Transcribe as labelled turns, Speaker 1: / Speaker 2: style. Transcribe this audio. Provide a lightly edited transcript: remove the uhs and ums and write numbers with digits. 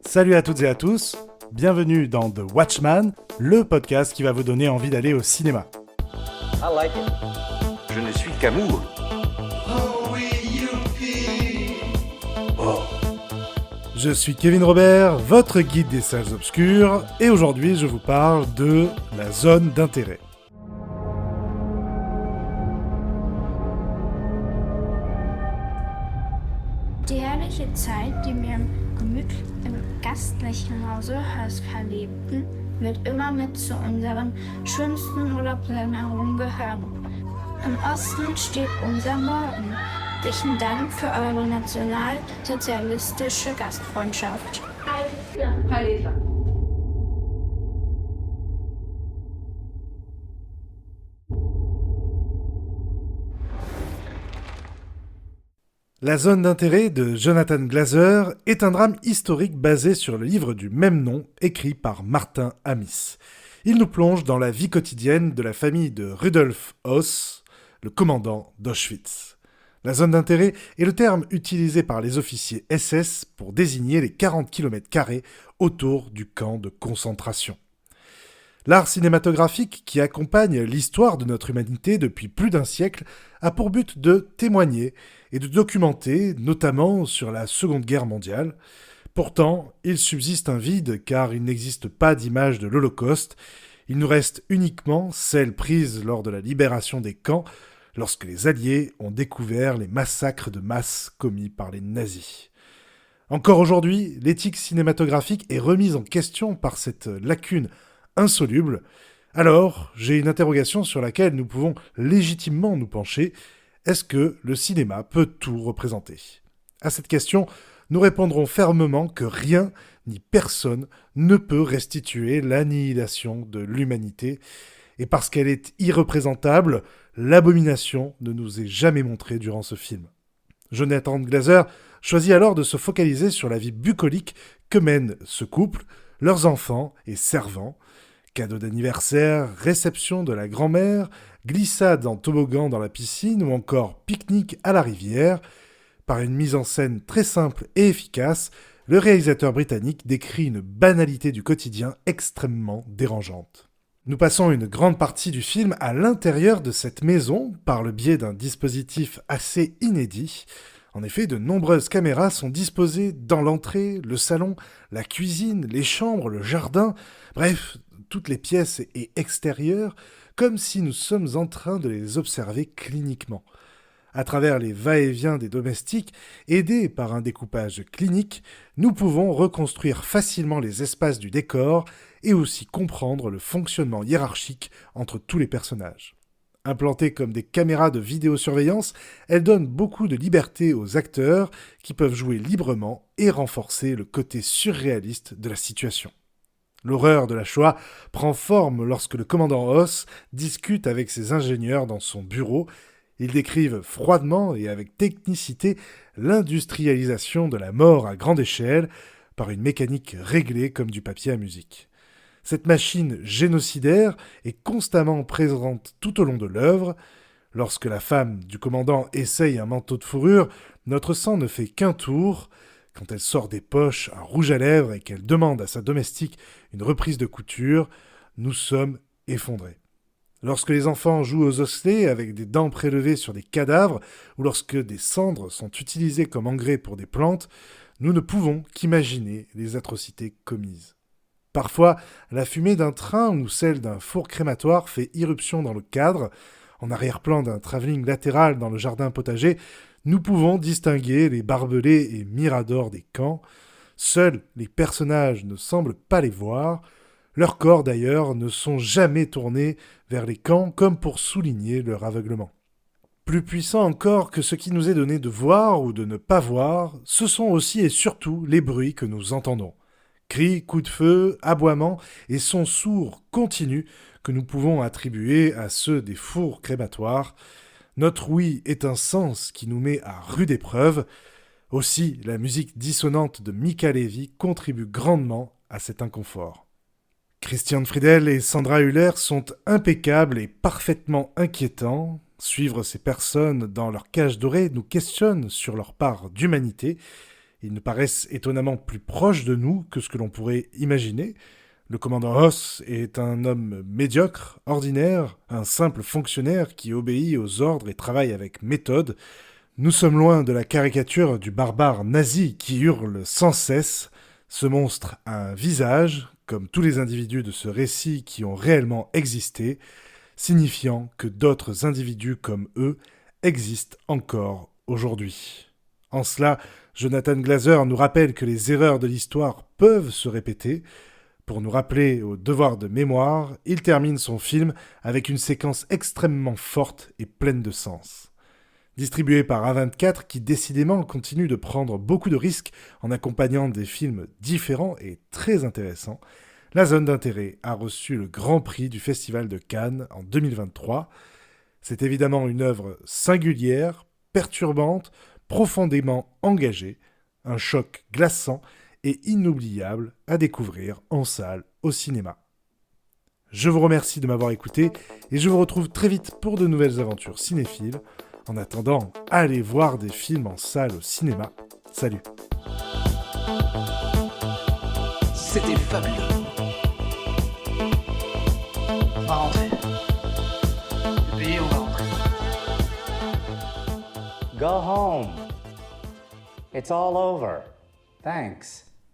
Speaker 1: Salut à toutes et à tous, bienvenue dans The Watchman, le podcast qui va vous donner envie d'aller au cinéma.
Speaker 2: I like it.
Speaker 3: Je ne suis qu'amour.
Speaker 1: Je suis Kevin Robert, votre guide des salles obscures, et aujourd'hui je vous parle de la zone d'intérêt.
Speaker 4: Die herrliche Zeit, die wir im gastlichen Hause Hösker lebten, wird immer mit zu unseren schönsten Urlaubserinnerungen gehören. Im Osten steht unser Morgen. Herzlichen Dank für eure nationalsozialistische Gastfreundschaft.
Speaker 1: La zone d'intérêt de Jonathan Glaser est un drame historique basé sur le livre du même nom écrit par Martin Amis. Il nous plonge dans la vie quotidienne de la famille de Rudolf Höss, le commandant d'Auschwitz. La zone d'intérêt est le terme utilisé par les officiers SS pour désigner les 40 km² autour du camp de concentration. L'art cinématographique qui accompagne l'histoire de notre humanité depuis plus d'un siècle a pour but de témoigner et de documenter, notamment sur la Seconde Guerre mondiale. Pourtant, il subsiste un vide car il n'existe pas d'image de l'Holocauste. Il nous reste uniquement celle prise lors de la libération des camps, lorsque les Alliés ont découvert les massacres de masse commis par les nazis. Encore aujourd'hui, l'éthique cinématographique est remise en question par cette lacune insoluble. Alors, j'ai une interrogation sur laquelle nous pouvons légitimement nous pencher. Est-ce que le cinéma peut tout représenter ? À cette question, nous répondrons fermement que rien ni personne ne peut restituer l'annihilation de l'humanité. Et parce qu'elle est irreprésentable, l'abomination ne nous est jamais montrée durant ce film. Jonathan Glaser choisit alors de se focaliser sur la vie bucolique que mène ce couple, leurs enfants et servants. Cadeaux d'anniversaire, réception de la grand-mère, glissade en toboggan dans la piscine ou encore pique-nique à la rivière. Par une mise en scène très simple et efficace, le réalisateur britannique décrit une banalité du quotidien extrêmement dérangeante. Nous passons une grande partie du film à l'intérieur de cette maison par le biais d'un dispositif assez inédit. En effet, de nombreuses caméras sont disposées dans l'entrée, le salon, la cuisine, les chambres, le jardin, bref, toutes les pièces et extérieures, comme si nous sommes en train de les observer cliniquement. À travers les va-et-vient des domestiques, aidés par un découpage clinique, nous pouvons reconstruire facilement les espaces du décor et aussi comprendre le fonctionnement hiérarchique entre tous les personnages. Implantées comme des caméras de vidéosurveillance, elles donnent beaucoup de liberté aux acteurs qui peuvent jouer librement et renforcer le côté surréaliste de la situation. L'horreur de la Shoah prend forme lorsque le commandant Höss discute avec ses ingénieurs dans son bureau. Ils décrivent froidement et avec technicité l'industrialisation de la mort à grande échelle par une mécanique réglée comme du papier à musique. Cette machine génocidaire est constamment présente tout au long de l'œuvre. Lorsque la femme du commandant essaye un manteau de fourrure, notre sang ne fait qu'un tour. Quand elle sort des poches un rouge à lèvres et qu'elle demande à sa domestique une reprise de couture, nous sommes effondrés. Lorsque les enfants jouent aux osselets avec des dents prélevées sur des cadavres ou lorsque des cendres sont utilisées comme engrais pour des plantes, nous ne pouvons qu'imaginer les atrocités commises. Parfois, la fumée d'un train ou celle d'un four crématoire fait irruption dans le cadre. En arrière-plan d'un travelling latéral dans le jardin potager, nous pouvons distinguer les barbelés et miradors des camps. Seuls les personnages ne semblent pas les voir. Leurs corps, d'ailleurs, ne sont jamais tournés vers les camps comme pour souligner leur aveuglement. Plus puissant encore que ce qui nous est donné de voir ou de ne pas voir, ce sont aussi et surtout les bruits que nous entendons. Cris, coups de feu, aboiements et sons sourds continus que nous pouvons attribuer à ceux des fours crématoires. Notre ouïe est un sens qui nous met à rude épreuve. Aussi, la musique dissonante de Mica Levi contribue grandement à cet inconfort. Christian Friedel et Sandra Hüller sont impeccables et parfaitement inquiétants. Suivre ces personnes dans leur cage dorée nous questionne sur leur part d'humanité Ils nous paraissent étonnamment plus proches de nous que ce que l'on pourrait imaginer. Le commandant Hoss est un homme médiocre, ordinaire, un simple fonctionnaire qui obéit aux ordres et travaille avec méthode. Nous sommes loin de la caricature du barbare nazi qui hurle sans cesse. Ce monstre a un visage, comme tous les individus de ce récit qui ont réellement existé, signifiant que d'autres individus comme eux existent encore aujourd'hui. En cela, Jonathan Glazer nous rappelle que les erreurs de l'histoire peuvent se répéter. Pour nous rappeler au devoir de mémoire, il termine son film avec une séquence extrêmement forte et pleine de sens. Distribué par A24 qui décidément continue de prendre beaucoup de risques en accompagnant des films différents et très intéressants, La Zone d'intérêt a reçu le Grand Prix du Festival de Cannes en 2023. C'est évidemment une œuvre singulière, perturbante, profondément engagée, un choc glaçant et inoubliable à découvrir en salle au cinéma. Je vous remercie de m'avoir écouté et je vous retrouve très vite pour de nouvelles aventures cinéphiles. En attendant, allez voir des films en salle au cinéma. Salut.
Speaker 5: C'était fabuleux. On va rentrer. Le pays, on va rentrer.
Speaker 6: Go home. It's all over. Thanks.